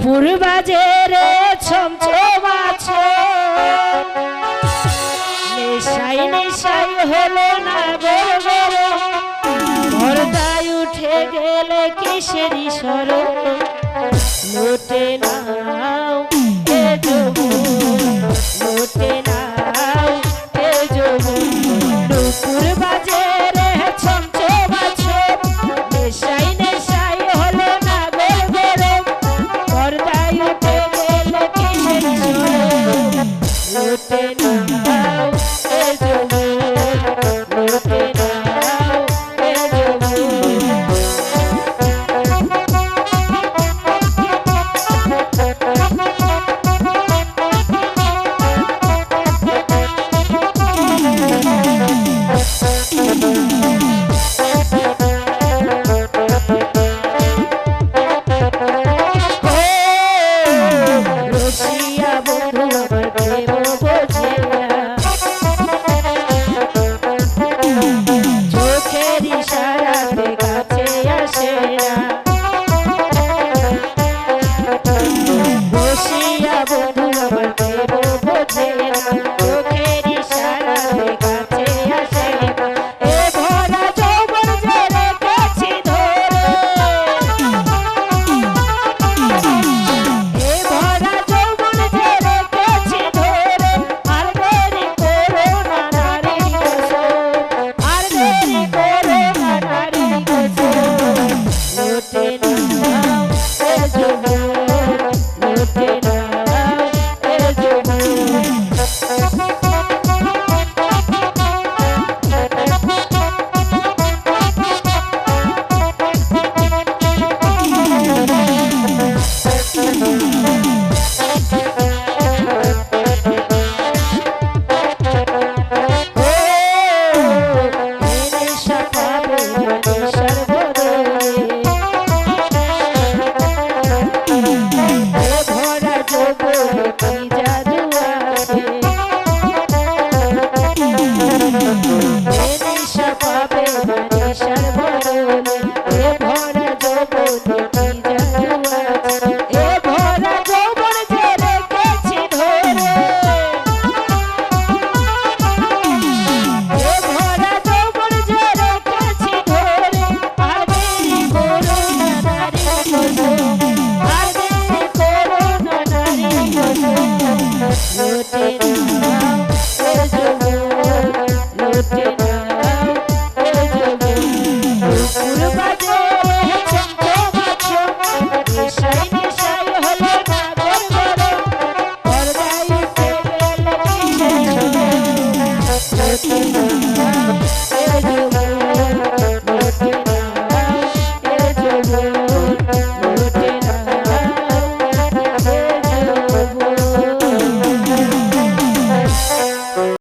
নুপুর বাজে রে ছমছম আছে নেশাই নেশাই হলো না গরগর পর্দায় উঠে গেলে কিসেরি সর লোটে নাও এ যৌবন লোটে নাও এ যৌবন নুপুর বাজে রে ছমছম আছে নেশাই নেশাই হলো না গরগর পর্দায় উঠে গেলে কিসেরি সর লোটে নাও এ যৌবন লোটে নাও এ যৌবন রসিয়া বন্ধু আমার প্রেম বোঝে না চোখের ইশারাতে কাছে আসে না রসিয়া বন্ধু আমার প্রেম বোঝে না চোখের ইশারাতে কাছে আসে না এ ভরা যৌবন যে রেখেছি ধরে এ ভরা যৌবন যে রেখেছি ধরে আর দেরি করো না নারী গোসল আর দেরি করো না নারী গোসল লোটে নাও এ যৌবন লোটে নাও এ যৌবন লোটে নাও এ যৌবন লোটে নাও এ যৌবন নুপুর বাজে রে ছমছম আছে নেশাই নেশাই হলো না গরগর পর্দায় উঠে গেলে কিসের ঝড় লোটে নাও